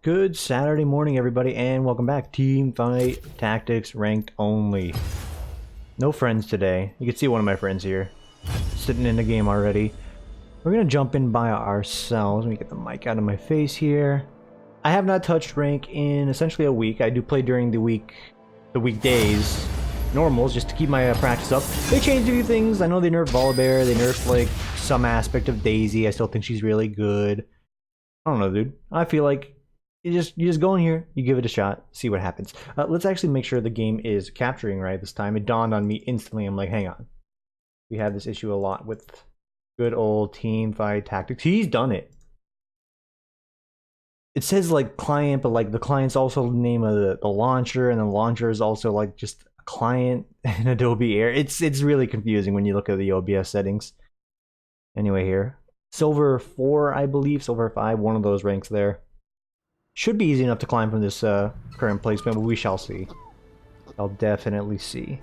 Good Saturday morning, everybody, and welcome back. Team Fight Tactics Ranked Only. No friends today. You can see one of my friends here, sitting in the game already. We're gonna jump in by ourselves. Let me get the mic out of my face here. I have not touched rank in essentially a week. I do play during the weekdays, normals, just to keep my practice up. They changed a few things. I know they nerfed Volibear. They nerfed like some aspect of Daisy. I still think she's really good. I don't know, dude. I feel like you just go in here, you give it a shot, see what happens. Let's actually make sure the game is capturing right this time. It dawned on me instantly. I'm like, hang on. We have this issue a lot with good old Team Fight Tactics. He's done it. It says like client, but like the client's also the name of the launcher, and the launcher is also like just a client in Adobe Air. It's really confusing when you look at the OBS settings. Anyway, here. Silver 4, I believe. Silver 5, one of those ranks there. Should be easy enough to climb from this current placement, but we shall see. I'll definitely see.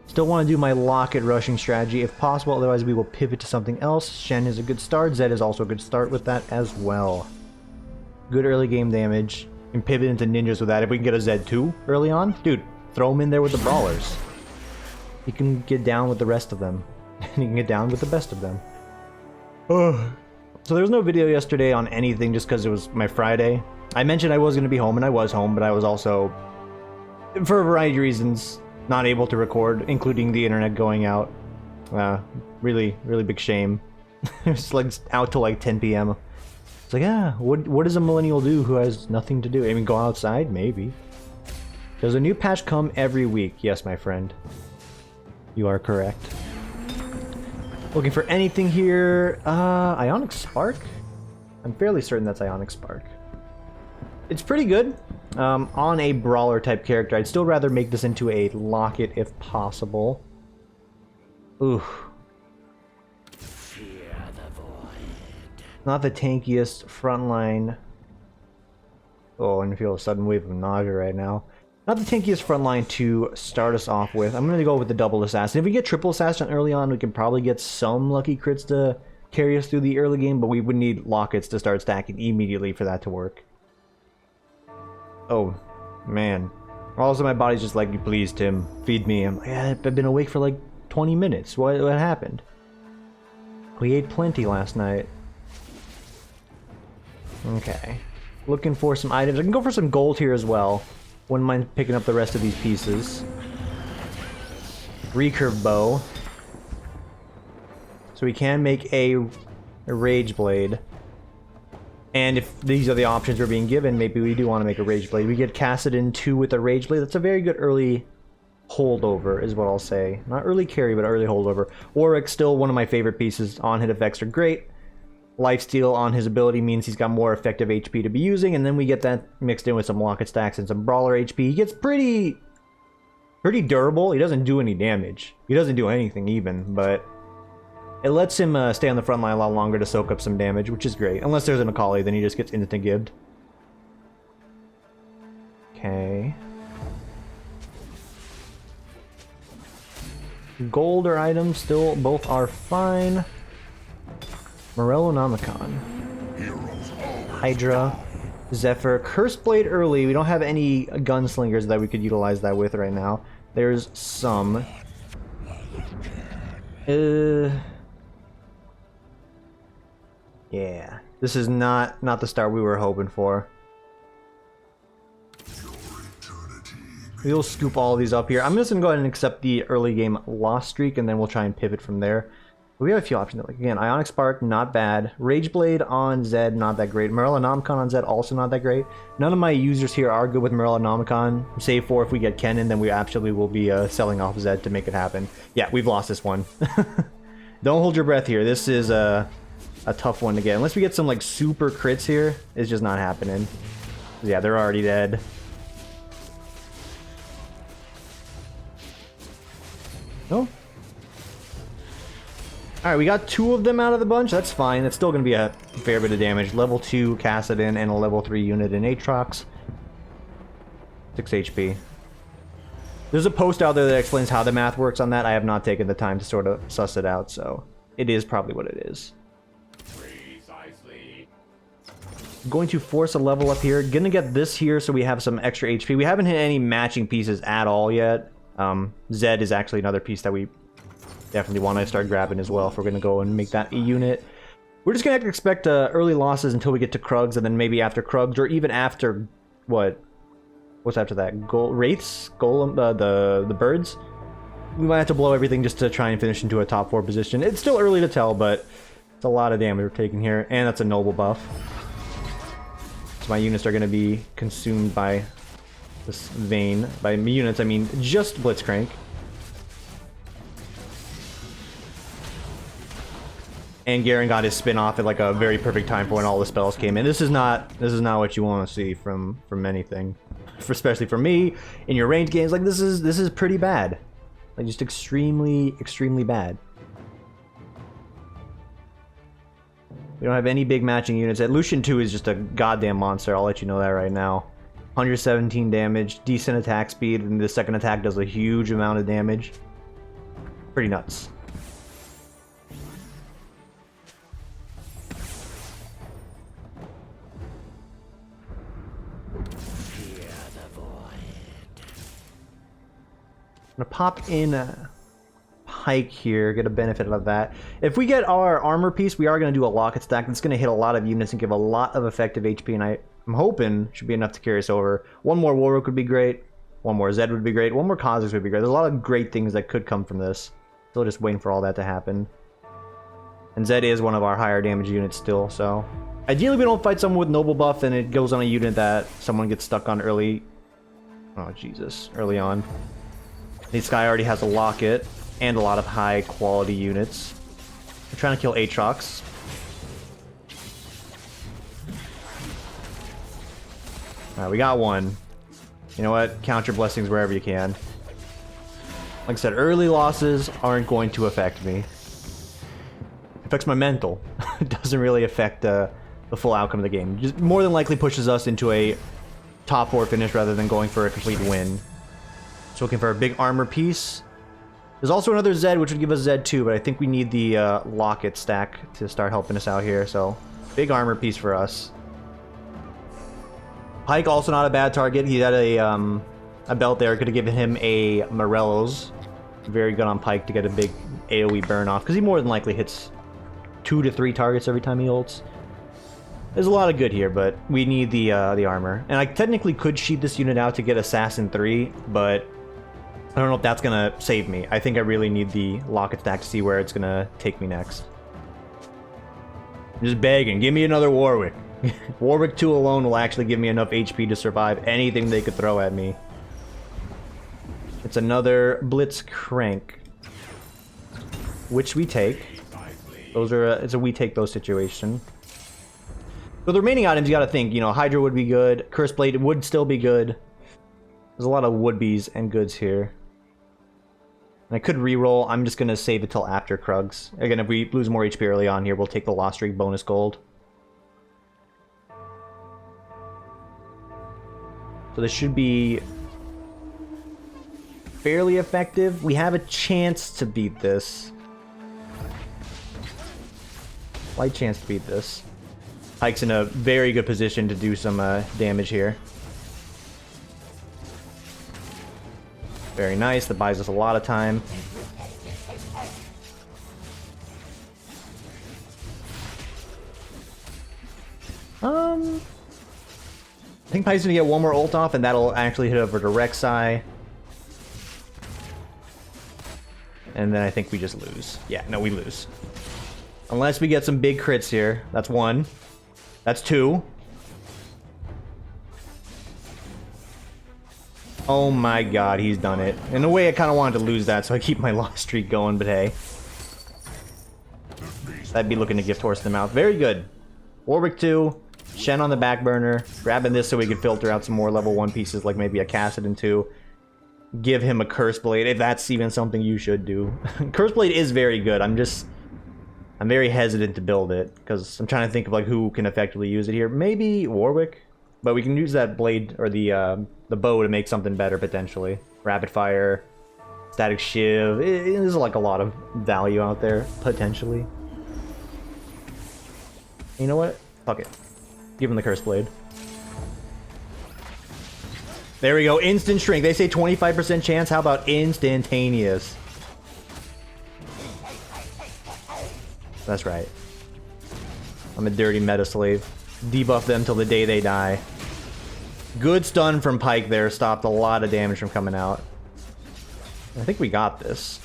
Still want to do my locket rushing strategy if possible, otherwise we will pivot to something else. Shen is a good start. Zed is also a good start with that as well. Good early game damage. You can pivot into ninjas with that. If we can get a Zed 2 early on, dude, throw him in there with the brawlers. He can get down with the rest of them. And he can get down with the best of them. So there was no video yesterday on anything just because it was my Friday. I mentioned I was going to be home, and I was home, but I was also, for a variety of reasons, not able to record, including the internet going out. Really big shame. It's like out till like 10 p.m. It's like, what does a millennial do who has nothing to do? I mean, go outside? Maybe. Does a new patch come every week? Yes, my friend. You are correct. Looking for anything here. Ionic Spark? I'm fairly certain that's Ionic Spark. It's pretty good. On a brawler type character. I'd still rather make this into a locket if possible. Ooh. Fear the void. Not the tankiest frontline. Oh, I feel a sudden wave of nausea right now. Not the tankiest frontline to start us off with. I'm going to go with the double assassin. If we get triple assassin early on, we can probably get some lucky crits to carry us through the early game, but we would need lockets to start stacking immediately for that to work. Oh, man. Also, my body's just like, please, Tim, feed me. I'm like, I've been awake for like 20 minutes. What happened? We ate plenty last night. Okay. Looking for some items. I can go for some gold here as well. Wouldn't mind picking up the rest of these pieces. Recurve bow. So we can make a Rage Blade. And if these are the options we're being given, maybe we do want to make a Rage Blade. We get Kassadin 2 with a Rage Blade. That's a very good early holdover, is what I'll say. Not early carry, but early holdover. Warwick, still one of my favorite pieces. On-hit effects are great. Lifesteal on his ability means he's got more effective HP to be using, and then we get that mixed in with some locket stacks and some brawler HP. He gets pretty durable. He doesn't do any damage. He doesn't do anything even, but it lets him stay on the front line a lot longer to soak up some damage, which is great. Unless there's an Akali, then he just gets instant gibbed. Okay. Gold or items still both are fine. Morellonomicon, Hydra, Zephyr, Curse Blade early. We don't have any gunslingers that we could utilize that with right now. There's some. Yeah, this is not the start we were hoping for. We'll scoop all of these up here. I'm just gonna go ahead and accept the early game loss streak, and then we'll try and pivot from there. We have a few options. Like, again, Ionic Spark, not bad. Rage Blade on Zed, not that great. Morellonomicon on Zed, also not that great. None of my users here are good with Morellonomicon, save for if we get Kennen, then we absolutely will be selling off Zed to make it happen. Yeah, we've lost this one. Don't hold your breath here. This is a tough one to get. Unless we get some, like, super crits here, it's just not happening. Yeah, they're already dead. Oh. Alright, we got 2 of them out of the bunch. That's fine. That's still going to be a fair bit of damage. Level 2 Kassadin and a level 3 unit in Aatrox. 6 HP. There's a post out there that explains how the math works on that. I have not taken the time to sort of suss it out, so it is probably what it is. Precisely. Going to force a level up here. Gonna get this here so we have some extra HP. We haven't hit any matching pieces at all yet. Zed is actually another piece that we definitely want to start grabbing as well if we're gonna go and make that a unit. We're just gonna have to expect early losses until we get to Krugs, and then maybe after Krugs, or even after what's after that? Wraiths? Golem? The birds? We might have to blow everything just to try and finish into a top 4 position. It's still early to tell, but it's a lot of damage we're taking here, and that's a noble buff. So my units are going to be consumed by this vein. By units, I mean just Blitzcrank. And Garen got his spin off at like a very perfect time for when all the spells came in. This is not what you want to see from anything, especially for me in your ranged games. Like this is pretty bad, like just extremely bad. We don't have any big matching units. Lucian 2 is just a goddamn monster. I'll let you know that right now. 117 damage, decent attack speed, and the second attack does a huge amount of damage. Pretty nuts. I'm gonna pop in a Pike here, get a benefit out of that. If we get our armor piece, we are gonna do a locket stack that's gonna hit a lot of units and give a lot of effective HP, and I'm hoping should be enough to carry us over. One more Warwick would be great. One more Zed would be great. One more Kha'Zix would be great. There's a lot of great things that could come from this. Still just waiting for all that to happen. And Zed is one of our higher damage units still, so ideally we don't fight someone with noble buff and it goes on a unit that someone gets stuck on early. Oh Jesus, early on. This guy already has a locket and a lot of high quality units. We're trying to kill Aatrox. Alright, we got one. You know what? Count your blessings wherever you can. Like I said, early losses aren't going to affect me. It affects my mental. It doesn't really affect the full outcome of the game. Just more than likely pushes us into a top 4 finish rather than going for a complete win. So looking for a big armor piece. There's also another Zed, which would give us Zed 2, but I think we need the locket stack to start helping us out here. So big armor piece for us. Pike also not a bad target. He had a belt there. Could have given him a Morello's. Very good on Pike to get a big AoE burn off, because he more than likely hits 2 to 3 targets every time he ults. There's a lot of good here, but we need the armor. And I technically could sheet this unit out to get Assassin 3, but I don't know if that's gonna save me. I think I really need the locket stack to see where it's gonna take me next. I'm just begging, give me another Warwick. Warwick 2 alone will actually give me enough HP to survive anything they could throw at me. It's another Blitzcrank, which we take. Those are it's a we take those situation. So the remaining items, you gotta think, you know, Hydra would be good, Curse Blade would still be good. There's a lot of would-be's and goods here. And I could reroll. I'm just gonna save it till after Krugs. Again, if we lose more HP early on here, we'll take the Lost Streak bonus gold. So this should be fairly effective. We have a chance to beat this. Slight chance to beat this. Pike's in a very good position to do some damage here. Very nice. That buys us a lot of time. I think Pike's gonna get one more ult off, and that'll actually hit over to Rek'Sai. And then I think we just lose. Yeah, no, we lose. Unless we get some big crits here. That's 1. That's 2. Oh my god, he's done it. In a way, I kind of wanted to lose that, so I keep my lost streak going, but hey. I'd be looking to gift horse them out. Very good. Warwick 2. Shen on the back burner. Grabbing this so we can filter out some more level 1 pieces, like maybe a Kassadin 2. Give him a Curse Blade, if that's even something you should do. Curse Blade is very good. I'm very hesitant to build it, because I'm trying to think of like who can effectively use it here. Maybe Warwick? But we can use that blade, or the bow, to make something better, potentially. Rapid Fire, Static Shiv. There's like a lot of value out there, potentially. You know what? Fuck it. Give him the Curse Blade. There we go. Instant shrink. They say 25% chance. How about instantaneous? That's right. I'm a dirty meta slave. Debuff them till the day they die. Good stun from Pyke there. Stopped a lot of damage from coming out. I think we got this.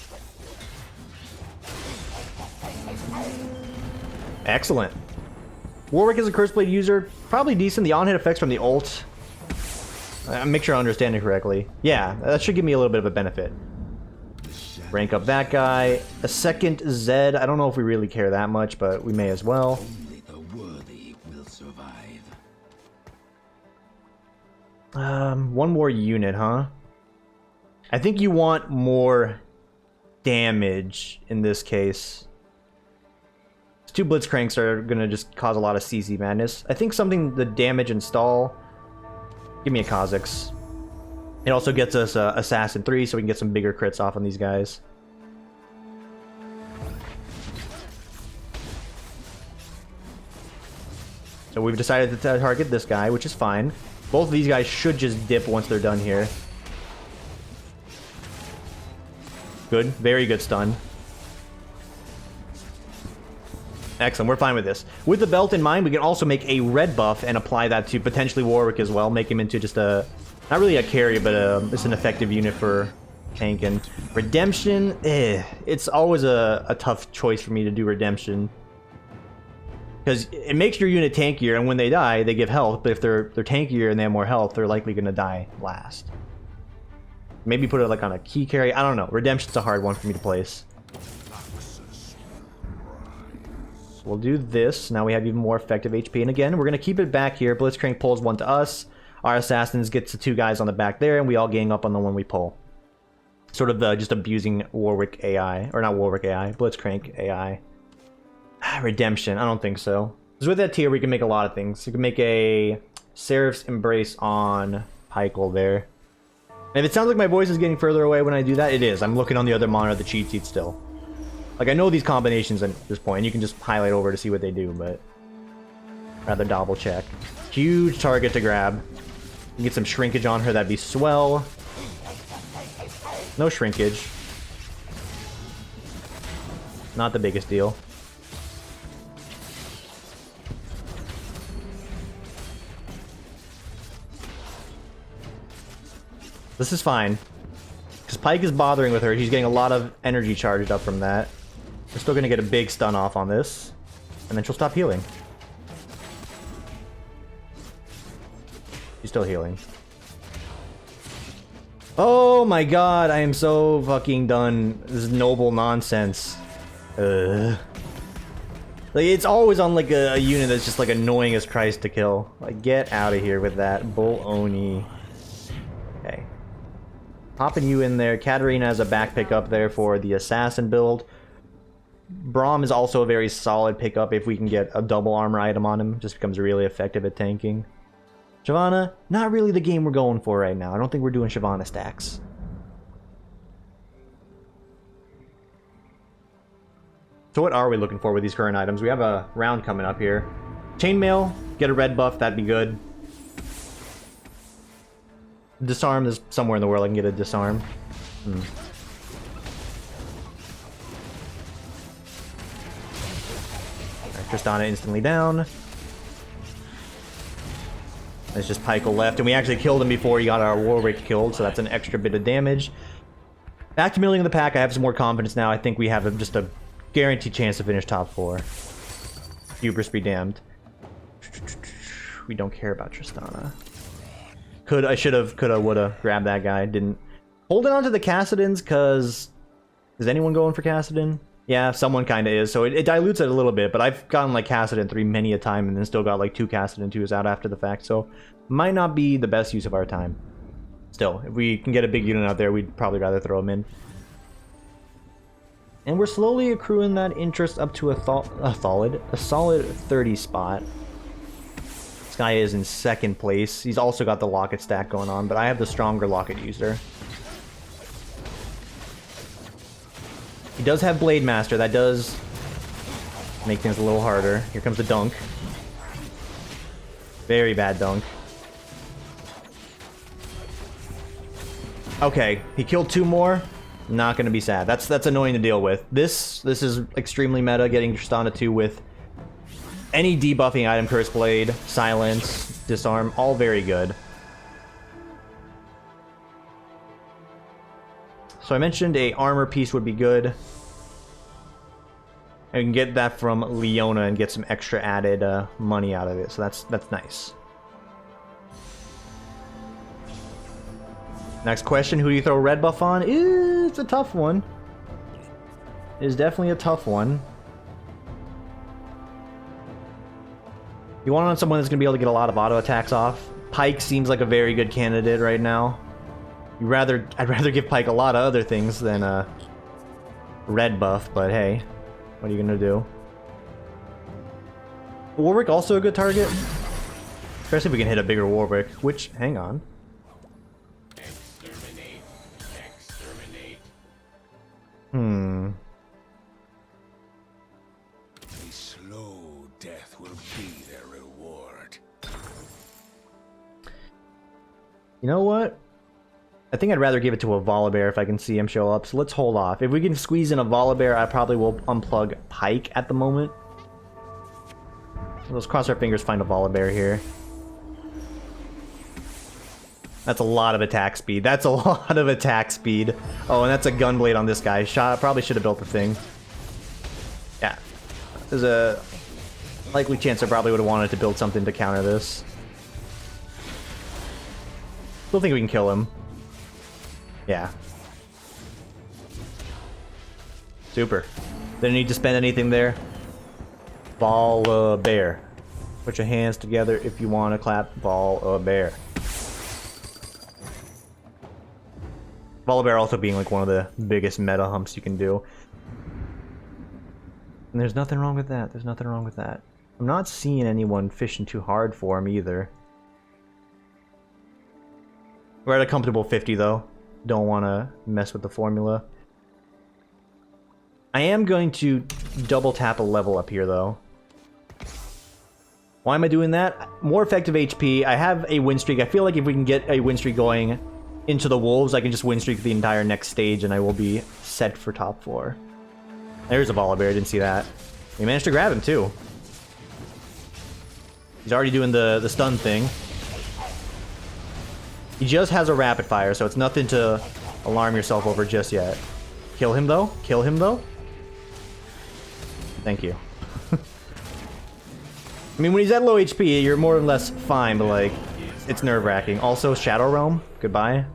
Excellent. Warwick is a Curse Blade user. Probably decent. The on-hit effects from the ult. Make sure I understand it correctly. Yeah, that should give me a little bit of a benefit. Rank up that guy. A second Zed. I don't know if we really care that much, but we may as well. Only the worthy will survive. One more unit, huh? I think you want more damage in this case. These 2 Blitzcranks are gonna just cause a lot of CC madness. I think something the damage install. Give me a Kha'Zix. It also gets us Assassin 3, so we can get some bigger crits off on these guys. So we've decided to target this guy, which is fine. Both of these guys should just dip once they're done here. Good. Very good stun. Excellent. We're fine with this. With the belt in mind, we can also make a red buff and apply that to potentially Warwick as well. Make him into just a... not really a carry, but it's an effective unit for tanking. Redemption, it's always a tough choice for me to do Redemption. Because it makes your unit tankier, and when they die, they give health. But if they're tankier and they have more health, they're likely going to die last. Maybe put it like on a key carry. I don't know. Redemption's a hard one for me to place. So we'll do this. Now we have even more effective HP. And again, we're going to keep it back here. Blitzcrank pulls one to us. Our Assassins gets the 2 guys on the back there, and we all gang up on the one we pull. Sort of just abusing Warwick AI. Or not Warwick AI. Blitzcrank AI. Redemption. I don't think so. Because with that tier, we can make a lot of things. We can make a Seraph's Embrace on Pykel there. And if it sounds like my voice is getting further away when I do that, it is. I'm looking on the other monitor, the cheat sheet still. Like, I know these combinations at this point. You can just highlight over to see what they do, but... rather double check. Huge target to grab. Get some shrinkage on her, that'd be swell. No shrinkage. Not the biggest deal. This is fine. Because Pyke is bothering with her. She's getting a lot of energy charged up from that. We're still going to get a big stun off on this. And then she'll stop healing. She's still healing. Oh my god, I am so fucking done. This is noble nonsense. Like, it's always on like a unit that's just like annoying as Christ to kill. Like, get out of here with that. Bull Oni. Okay. Popping you in there. Katarina has a back pickup there for the Assassin build. Braum is also a very solid pickup if we can get a double armor item on him. Just becomes really effective at tanking. Shyvana, not really the game we're going for right now. I don't think we're doing Shyvana stacks. So what are we looking for with these current items? We have a round coming up here. Chainmail, get a red buff, that'd be good. Disarm is somewhere in the world I can get a disarm. Tristana instantly down. There's just Pykel left, and we actually killed him before he got our Warwick killed, so that's an extra bit of damage. Back to milling the pack, I have some more confidence now. I think we have just a guaranteed chance to finish top 4. Hubris be damned. We don't care about Tristana. I should've, coulda, woulda grabbed that guy. Didn't. Holding on to the Kassadins, because... is anyone going for Kassadin? Yeah, someone kind of is, so it dilutes it a little bit, but I've gotten like Kassadin 3 many a time and then still got like 2 Kassadin 2s out after the fact, so might not be the best use of our time. Still, if we can get a big unit out there, we'd probably rather throw him in. And we're slowly accruing that interest up to a solid 30 spot. This guy is in 2nd place. He's also got the Locket stack going on, but I have the stronger Locket user. He does have Blade Master. That does make things a little harder. Here comes the dunk. Very bad dunk. Okay, he killed 2 more. Not gonna be sad. That's annoying to deal with. This is extremely meta, getting Tristana 2 with any debuffing item, Curse Blade, Silence, Disarm, all very good. So I mentioned a armor piece would be good. I can get that from Leona and get some extra added money out of it, so that's nice. Next question, who do you throw red buff on? It's a tough one. It is definitely a tough one. You want on someone that's going to be able to get a lot of auto attacks off. Pyke seems like a very good candidate right now. I'd rather give Pyke a lot of other things than red buff, but hey, what are you going to do? Warwick also a good target. Especially if we can hit a bigger Warwick, which, hang on. A slow death will be their reward. You know what? I think I'd rather give it to a Volibear if I can see him show up, so let's hold off. If we can squeeze in a Volibear, I probably will unplug Pyke at the moment. Let's cross our fingers, find a Volibear here. That's a lot of attack speed. That's a lot of attack speed. Oh, and that's a Gunblade on this guy. Probably should have built the thing. Yeah. There's a likely chance I probably would have wanted to build something to counter this. Still think we can kill him. Yeah. Super. Didn't need to spend anything there. Volibear. Put your hands together if you want to clap. Volibear. Volibear also being like one of the biggest meta humps you can do. And there's nothing wrong with that. There's nothing wrong with that. I'm not seeing anyone fishing too hard for him either. We're at a comfortable 50 though. Don't want to mess with the formula. I am going to double tap a level up here though. Why am I doing that? More effective HP. I have a win streak. I feel like if we can get a win streak going into the Wolves, I can just win streak the entire next stage and I will be set for top 4. There's a Volibear, I didn't see that. We managed to grab him too. He's already doing the stun thing. He just has a rapid fire, so it's nothing to alarm yourself over just yet. Kill him though? Kill him though? Thank you. I mean, when he's at low HP, you're more or less fine, but like, it's nerve-wracking. Also, Shadow Realm, goodbye.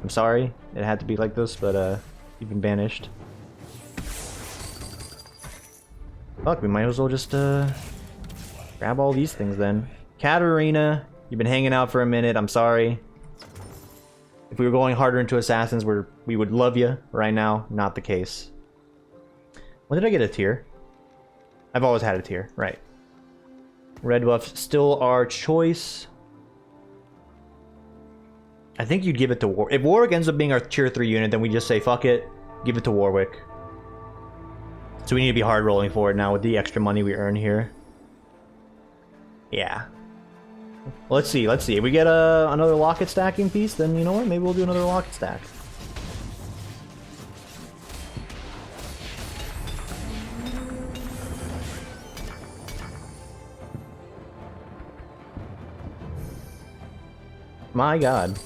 I'm sorry, it had to be like this, but you've been banished. Fuck, we might as well just grab all these things then. Katarina, you've been hanging out for a minute, I'm sorry. If we were going harder into Assassins, we would love you. Right now, not the case. When did I get a tier? I've always had a tier, right. Red buffs still our choice. I think you'd give it to Warwick. If Warwick ends up being our tier 3 unit, then we just say, fuck it, give it to Warwick. So we need to be hard rolling for it now with the extra money we earn here. Yeah. Well, let's see. If we get another locket stacking piece, then you know what? Maybe we'll do another locket stack. My god.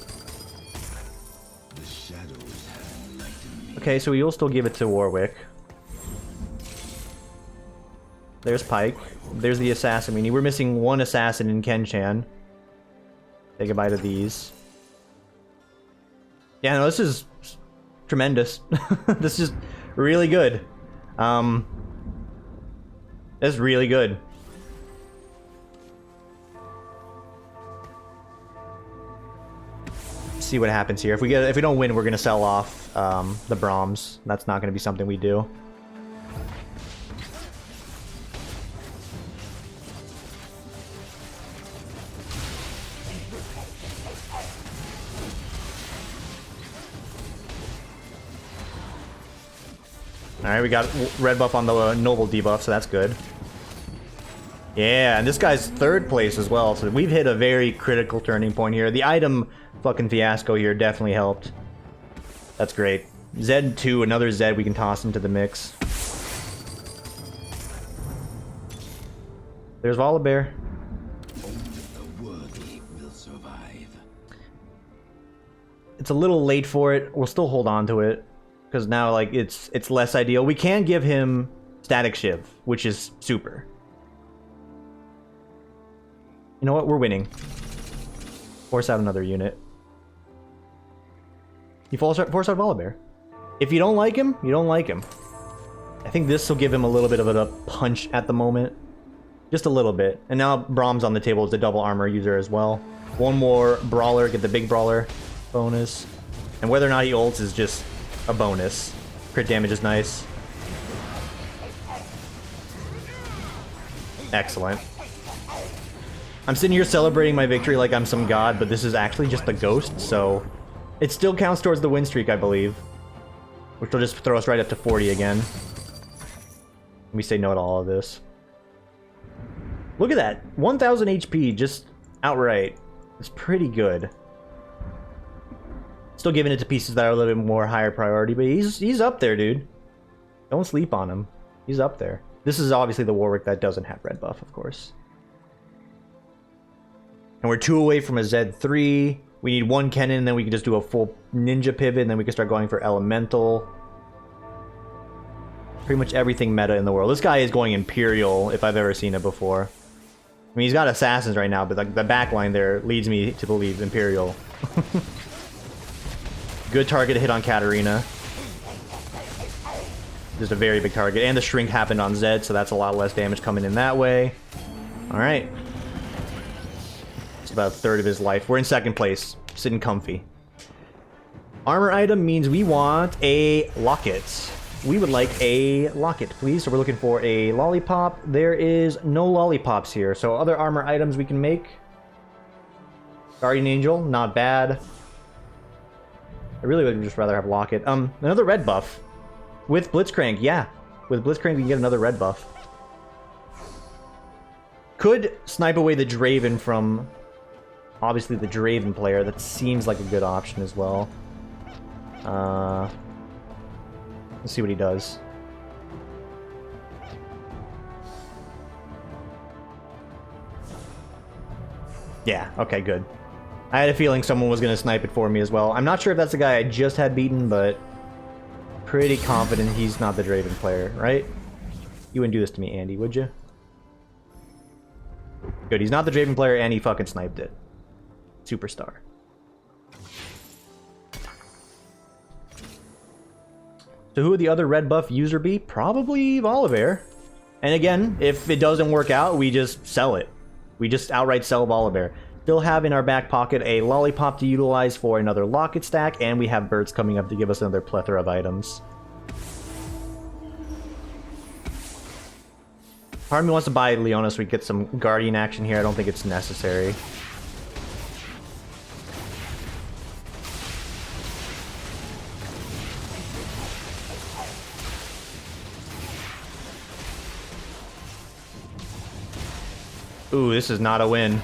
Okay, so we will still give it to Warwick. There's Pyke. There's the assassin. I mean, we're missing one assassin in Kenchan. Take a bite of these. Yeah, no, this is tremendous. This is really good. That's really good. See what happens here. If we don't win, we're gonna sell off the Brahms. That's not gonna be something we do. Alright, we got red buff on the noble debuff, so that's good. Yeah, and this guy's 3rd place as well, so we've hit a very critical turning point here. The item fucking fiasco here definitely helped. That's great. Z2, another Z, we can toss into the mix. There's Volibear. Only the worthy will survive. It's a little late for it. We'll still hold on to it. Because now, like, it's less ideal. We can give him Static Shiv, which is super. You know what? We're winning. Force out another unit. You force out Volibear. If you don't like him, you don't like him. I think this will give him a little bit of a punch at the moment. Just a little bit. And now Braum's on the table as a double armor user as well. One more brawler, get the big brawler bonus. And whether or not he ults is just a bonus. Crit damage is nice. Excellent. I'm sitting here celebrating my victory like I'm some god, but this is actually just a ghost, so it still counts towards the win streak, I believe. Which will just throw us right up to 40 again. Let me say no to all of this. Look at that. 1000 HP just outright. It's pretty good. Still giving it to pieces that are a little bit more higher priority, but he's up there, dude. Don't sleep on him. He's up there. This is obviously the Warwick that doesn't have red buff, of course. And we're 2 away from a Z3. We need 1 Kennen, and then we can just do a full ninja pivot, and then we can start going for elemental. Pretty much everything meta in the world. This guy is going Imperial, if I've ever seen it before. I mean, he's got Assassins right now, but like the backline there leads me to believe Imperial. Good target hit on Katarina. Just a very big target. And the shrink happened on Zed, so that's a lot less damage coming in that way. Alright. It's about a third of his life. We're in 2nd place. Sitting comfy. Armor item means we want a locket. We would like a locket, please. So we're looking for a lollipop. There is no lollipops here. So other armor items we can make. Guardian Angel, not bad. I really would just rather have locket. Another red buff. With Blitzcrank, yeah. With Blitzcrank we can get another red buff. Could snipe away the Draven from... obviously the Draven player. That seems like a good option as well. Let's see what he does. Yeah, okay, good. I had a feeling someone was going to snipe it for me as well. I'm not sure if that's the guy I just had beaten, but pretty confident he's not the Draven player, right? You wouldn't do this to me, Andy, would you? Good, he's not the Draven player and he fucking sniped it. Superstar. So who would the other red buff user be? Probably Volibear. And again, if it doesn't work out, we just sell it. We just outright sell Volibear. Still have in our back pocket a lollipop to utilize for another locket stack, and we have birds coming up to give us another plethora of items. Part of me wants to buy Leona so we get some Guardian action here. I don't think it's necessary. Ooh, this is not a win.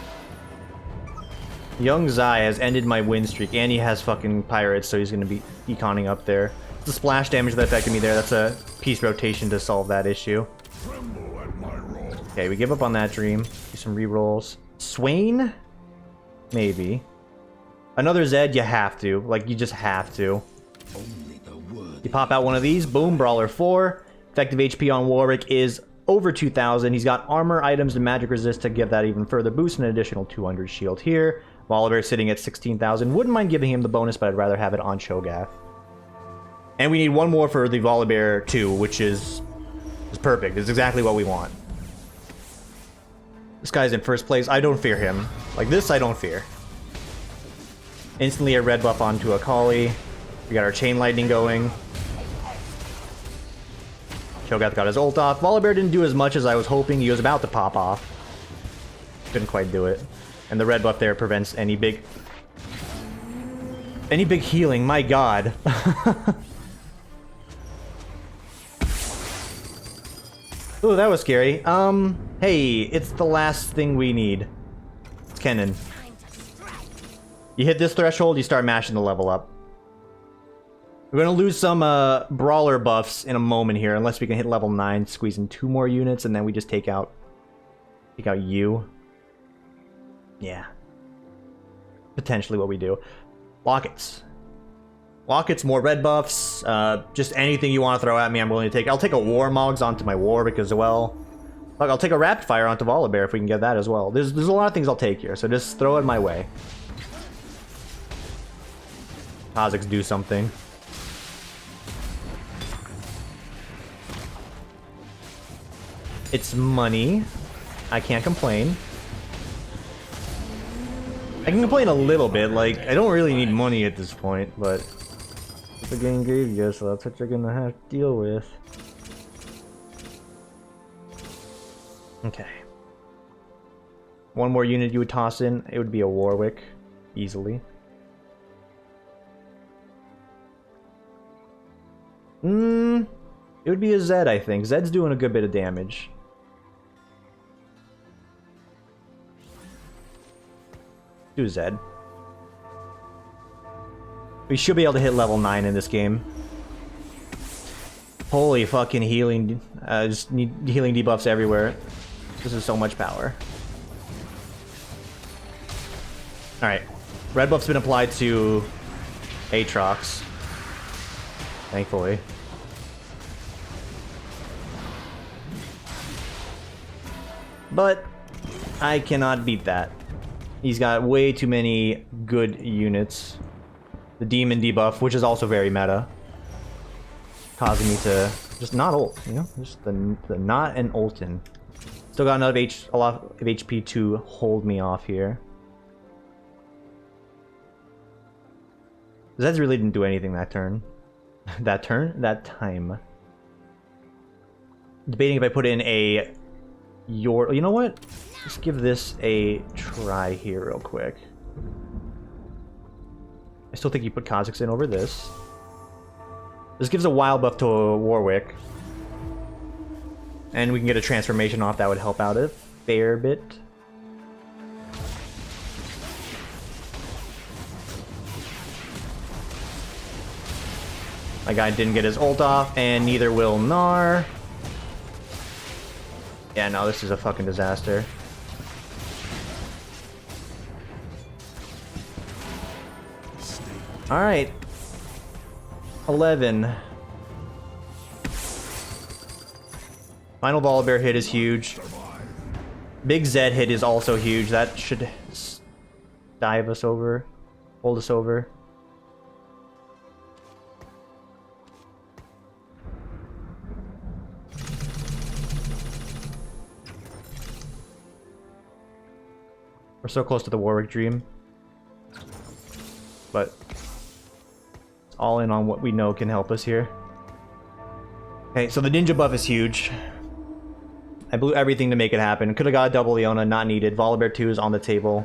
Young Zai has ended my win streak, and he has fucking pirates, so he's going to be econing up there. It's the splash damage that affected me there. That's a piece rotation to solve that issue. Okay, we give up on that dream. Do some rerolls. Swain? Maybe. Another Zed, you have to. Like, you just have to. You pop out one of these. Boom, Brawler 4. Effective HP on Warwick is over 2,000. He's got armor items and magic resist to give that even further boost, and an additional 200 shield here. Volibear sitting at 16,000. Wouldn't mind giving him the bonus, but I'd rather have it on Cho'Gath. And we need one more for the Volibear 2, which is perfect. It's exactly what we want. This guy's in first place. I don't fear him. Like this, I don't fear. Instantly a red buff onto Akali. We got our Chain Lightning going. Cho'Gath got his ult off. Volibear didn't do as much as I was hoping. He was about to pop off. Couldn't quite do it. And the red buff there prevents any big healing. My god. Oh, that was scary. Hey, it's the last thing we need. It's Kennen. You hit this threshold, you start mashing the level up. We're gonna lose some brawler buffs in a moment here, unless we can hit level 9, squeeze in 2 more units, and then we just take out you. Yeah. Potentially what we do. Lockets. Lockets, more red buffs, just anything you want to throw at me, I'm willing to take. I'll take a Warmogs onto my war because, well, look, I'll take a Rapid Fire onto Volibear if we can get that as well. There's a lot of things I'll take here, so just throw it my way. Kha'Zix do something. It's money. I can't complain. I can complain a little bit, like, I don't really need money at this point, but the game gave you, so that's what you're gonna have to deal with. Okay. One more unit you would toss in, it would be a Warwick, easily. It would be a Zed, I think. Zed's doing a good bit of damage. Do Zed. We should be able to hit level 9 in this game. Holy fucking healing. Just need healing debuffs everywhere. This is so much power. Alright. Red buff's been applied to Aatrox. Thankfully. But I cannot beat that. He's got way too many good units. The demon debuff, which is also very meta, causing me to just not ult, you know? Just the not an ultin. Still got enough a lot of HP to hold me off here. Zeds really didn't do anything that turn. That time. Debating if I put in a you know what? Let's give this a try here real quick. I still think you put Kha'Zix in over this. This gives a wild buff to a Warwick. And we can get a transformation off that would help out a fair bit. My guy didn't get his ult off, and neither will Gnar. Yeah, no, this is a fucking disaster. Alright. 11. Final Volibear hit is huge. Big Zed hit is also huge. That should dive us over. Hold us over. We're so close to the Warwick Dream. But it's all in on what we know can help us here. Okay, so the ninja buff is huge. I blew everything to make it happen. Could have got a double Leona, not needed. Volibear 2 is on the table.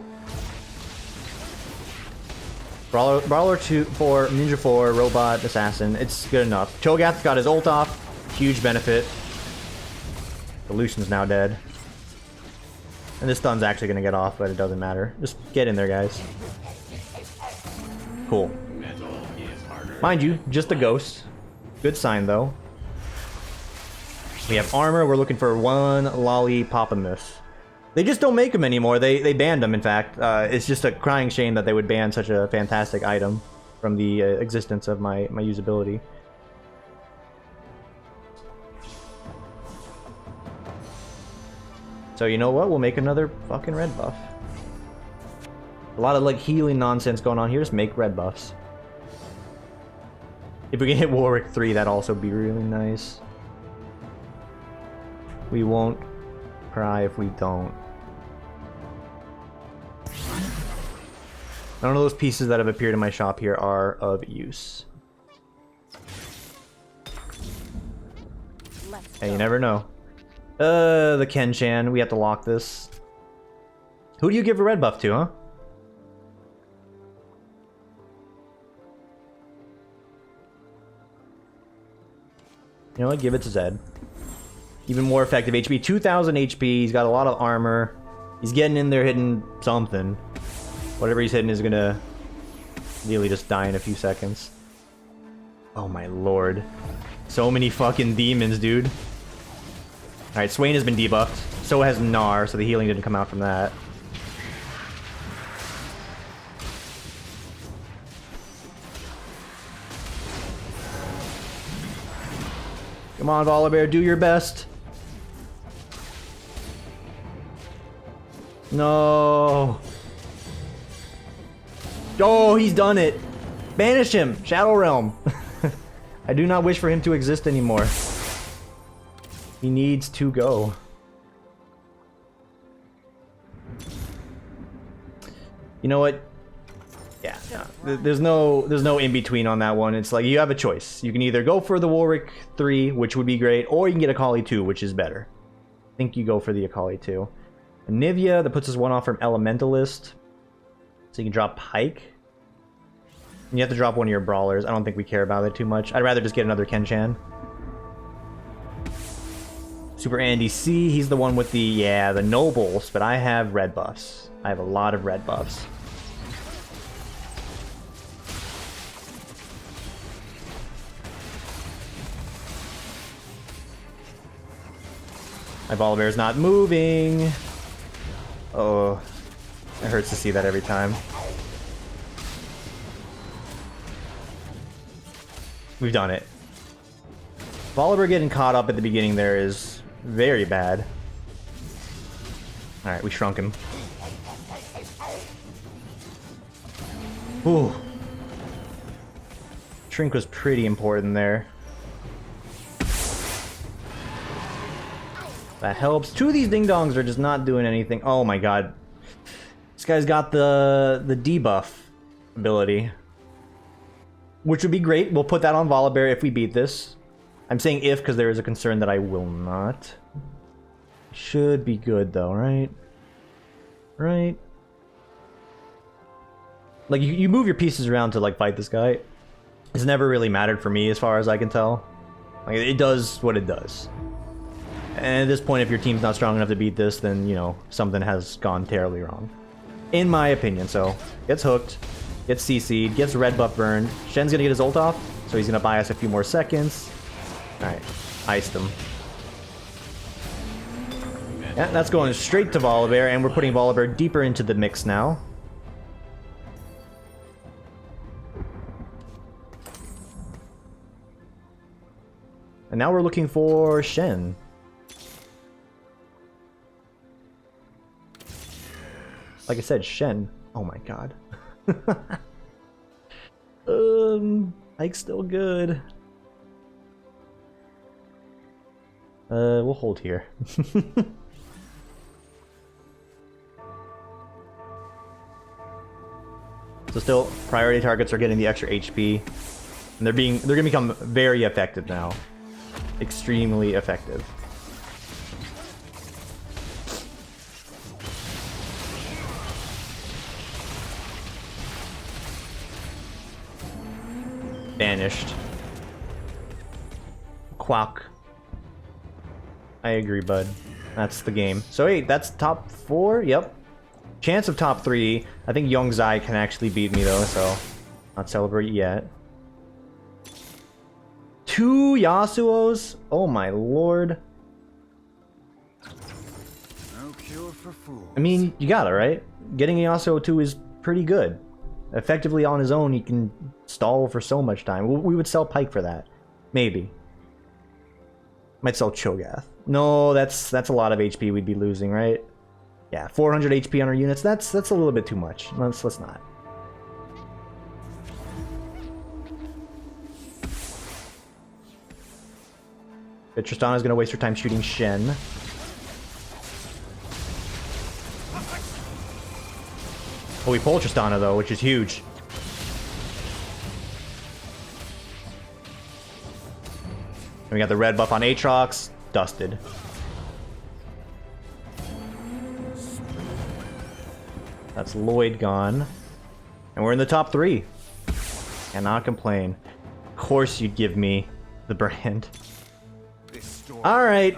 Brawler 2 4, Ninja 4, Robot, Assassin. It's good enough. Cho'Gath got his ult off. Huge benefit. The Lucian's now dead. And this stun's actually gonna get off, but it doesn't matter. Just get in there, guys. Cool. Mind you, just a ghost. Good sign, though. We have armor. We're looking for one Lollipopamus. They just don't make them anymore. They banned them, in fact. It's just a crying shame that they would ban such a fantastic item from the existence of my usability. So you know what? We'll make another fucking red buff. A lot of like healing nonsense going on here. Just make red buffs. If we can hit Warwick 3, that'd also be really nice. We won't cry if we don't. None of those pieces that have appeared in my shop here are of use. Hey, you never know. The Ken-chan. We have to lock this. Who do you give a red buff to, huh? You know what? Give it to Zed. Even more effective HP. 2,000 HP. He's got a lot of armor. He's getting in there hitting something. Whatever he's hitting is gonna really just die in a few seconds. Oh my lord. So many fucking demons, dude. Alright, Swain has been debuffed. So has Gnar, so the healing didn't come out from that. Come on, Volibear, do your best. No. Oh, he's done it. Banish him. Shadow Realm. I do not wish for him to exist anymore. He needs to go. You know what? Yeah. There's no in between on that one. It's like you have a choice. You can either go for the Warwick 3, which would be great, or you can get Akali 2, which is better. I think you go for the Akali 2. Anivia, that puts us one off from Elementalist. So you can drop Pike. And you have to drop one of your brawlers. I don't think we care about it too much. I'd rather just get another Kenchan. Super Andy C, he's the one with the nobles, but I have red buffs. I have a lot of red buffs. My Volibear's not moving. Oh, it hurts to see that every time. We've done it. Volibear getting caught up at the beginning there is very bad. Alright, we shrunk him. Ooh. Shrink was pretty important there. That helps. Two of these ding-dongs are just not doing anything. Oh my god. This guy's got the debuff ability. Which would be great. We'll put that on Volibear if we beat this. I'm saying if because there is a concern that I will not. Should be good though, right? Right? Like, you move your pieces around to, like, fight this guy. It's never really mattered for me as far as I can tell. Like, it does what it does. And at this point, if your team's not strong enough to beat this, then, you know, something has gone terribly wrong. In my opinion, so. Gets hooked. Gets CC'd. Gets red buff burned. Shen's gonna get his ult off, so he's gonna buy us a few more seconds. Alright. Iced him. Yeah, that's going straight to Volibear, and we're putting Volibear deeper into the mix now. And now we're looking for Shen. Like I said, Shen. Oh my god. Ike's still good. We'll hold here. So still, priority targets are getting the extra HP. And they're gonna become very effective now. Extremely effective. Banished. Quack. I agree, bud. That's the game. So hey, that's top 4? Yep. Chance of top 3. I think Young Zai can actually beat me though, so not celebrate yet. 2 Yasuos? Oh my lord. No cure for fools. I mean, you got it, right? Getting a Yasuo 2 is pretty good. Effectively on his own, he can stall for so much time. We would sell Pike for that. Maybe. Might sell Cho'Gath. No, that's a lot of HP we'd be losing, right? Yeah, 400 HP on our units. That's a little bit too much. Let's not. But Tristana's gonna waste her time shooting Shen. Oh, we pull Tristana though, which is huge. And we got the red buff on Aatrox. Dusted. That's Lloyd gone. And we're in the top 3. Cannot complain. Of course you'd give me the brand. Alright.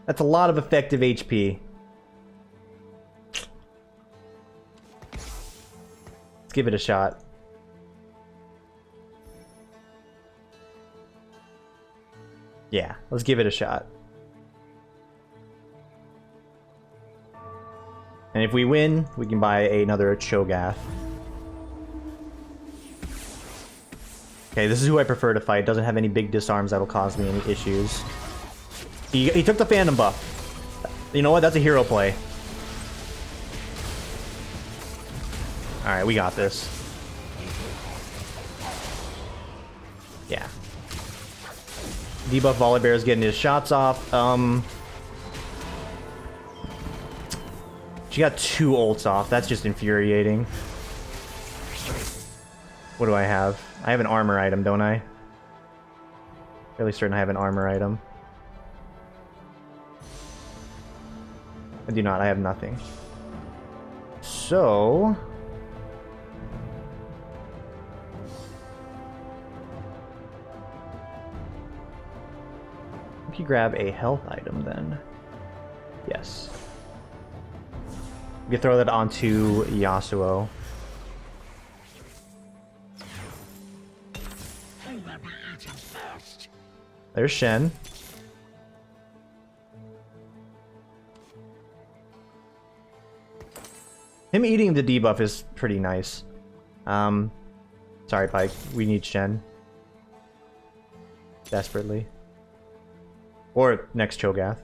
That's a lot of effective HP. Let's give it a shot. Yeah, let's give it a shot. And if we win, we can buy another Cho'Gath. Okay, this is who I prefer to fight. Doesn't have any big disarms that'll cause me any issues. He took the Phantom buff. You know what? That's a hero play. Alright, we got this. Yeah. Debuff Volibear is getting his shots off. She got 2 ults off. That's just infuriating. What do I have? I have an armor item, don't I? Fairly certain I have an armor item. I do not. I have nothing. So... if you grab a health item, then... yes. We can throw that onto Yasuo. There's Shen. Him eating the debuff is pretty nice. Sorry, Pyke. We need Shen. Desperately. Or next Cho'Gath.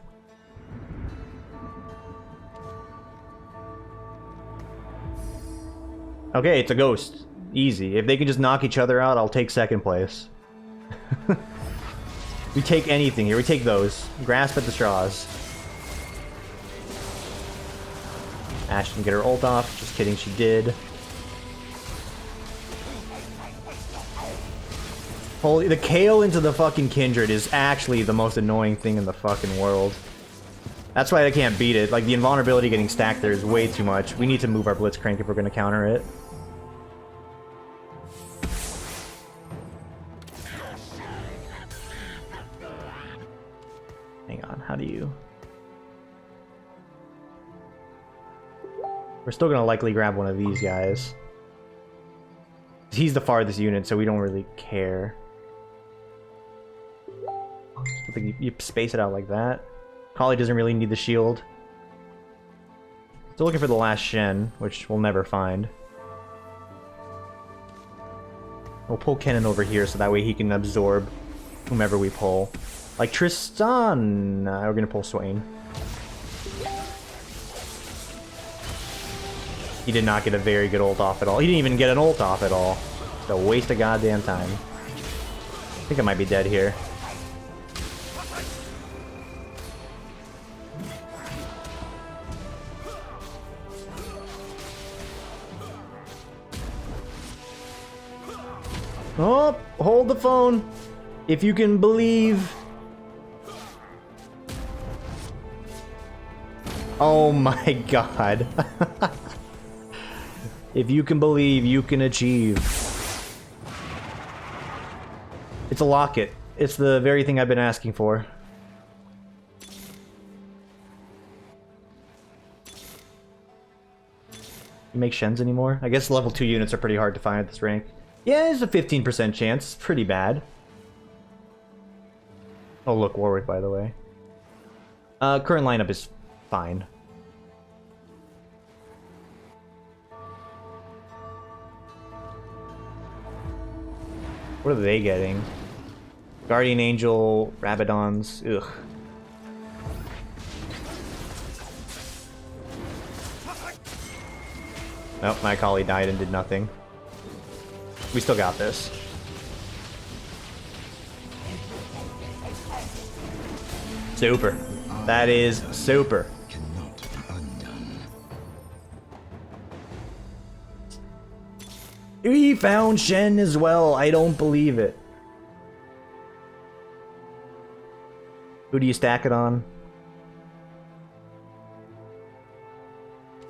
Okay, it's a ghost. Easy. If they can just knock each other out, I'll take second place. We take anything here. We take those. Grasp at the straws. Ashe didn't get her ult off. Just kidding, she did. Holy, the Kayle into the fucking Kindred is actually the most annoying thing in the fucking world. That's why I can't beat it. Like, the invulnerability getting stacked there is way too much. We need to move our Blitzcrank if we're going to counter it. Hang on, how do you... we're still going to likely grab one of these guys. He's the farthest unit, so we don't really care. I think you space it out like that. Kali doesn't really need the shield. Still looking for the last Shen, which we'll never find. We'll pull Kennen over here so that way he can absorb whomever we pull. Like Tristan! We're gonna pull Swain. He did not get a very good ult off at all. He didn't even get an ult off at all. It's a waste of goddamn time. I think I might be dead here. Oh, hold the phone. If you can believe. Oh my god. If you can believe, you can achieve. It's a locket. It's the very thing I've been asking for. You make Shens anymore? I guess level 2 units are pretty hard to find at this rank. Yeah, there's a 15% chance. It's pretty bad. Oh, look, Warwick, by the way. Current lineup is fine. What are they getting? Guardian Angel, Rabadons, ugh. Nope, my Kali died and did nothing. We still got this. Super. That is super. Cannot be undone. He found Shen as well. I don't believe it. Who do you stack it on?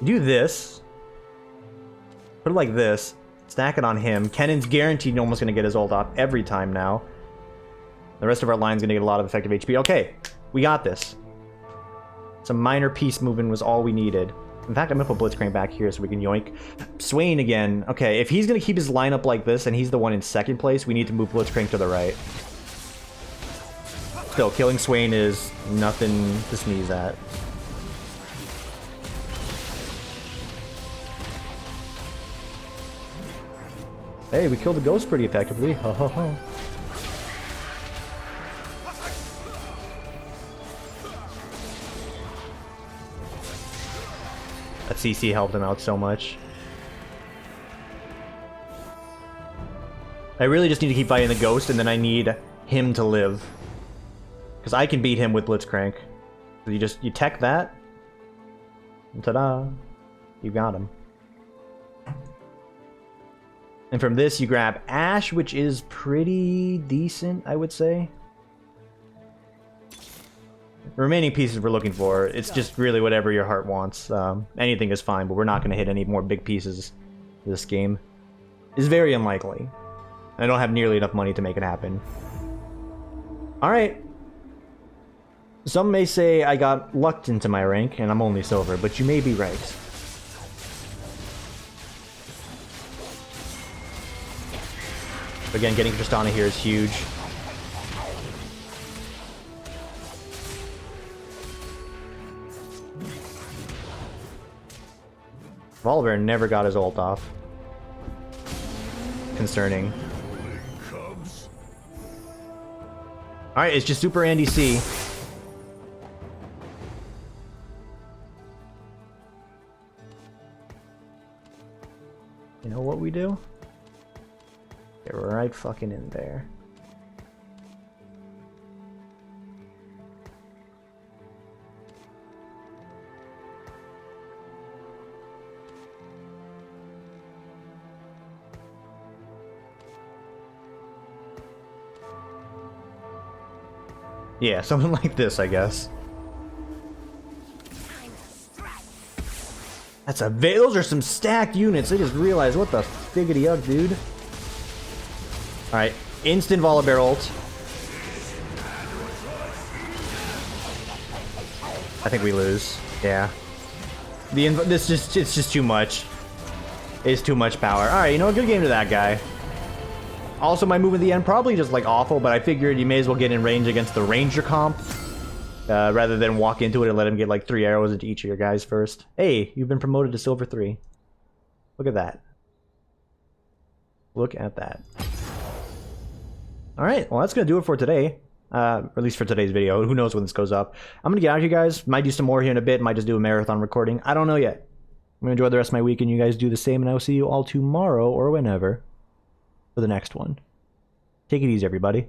Do this. Put it like this. Stack it on him. Kennen's guaranteed almost going to get his ult off every time now. The rest of our line's gonna get a lot of effective HP. Okay, we got this. Some minor piece movement was all we needed. In fact, I'm gonna put Blitzcrank back here so we can yoink Swain again. Okay, if he's gonna keep his lineup like this and he's the one in second place, we need to move Blitzcrank to the right. Still, killing Swain is nothing to sneeze at. Hey, we killed the ghost pretty effectively. Ho ho ho. That CC helped him out so much. I really just need to keep fighting the ghost, and then I need him to live. Because I can beat him with Blitzcrank. So you tech that. And ta-da! You got him. And from this, you grab Ash, which is pretty decent, I would say. The remaining pieces we're looking for, it's just really whatever your heart wants. Anything is fine, but we're not going to hit any more big pieces this game. It's very unlikely. I don't have nearly enough money to make it happen. Alright. Some may say I got lucked into my rank, and I'm only silver, but you may be right. Again, getting Tristana here is huge. Volibear never got his ult off. Concerning. Alright, it's just Super Andy C. You know what we do? Get right fucking in there. Yeah, something like this, I guess. That's a those are some stacked units. I just realized what the figgity up, dude. Alright, instant Volibear ult. I think we lose. Yeah. It's just too much. It's too much power. Alright, you know what? Good game to that guy. Also, my move at the end, probably just like awful, but I figured you may as well get in range against the Ranger comp. Rather than walk into it and let him get like 3 arrows into each of your guys first. Hey, you've been promoted to Silver 3. Look at that. Look at that. Alright, well that's going to do it for today. Or at least for today's video. Who knows when this goes up. I'm going to get out of here, guys. Might do some more here in a bit. Might just do a marathon recording. I don't know yet. I'm going to enjoy the rest of my week, and you guys do the same, and I will see you all tomorrow or whenever for the next one. Take it easy, everybody.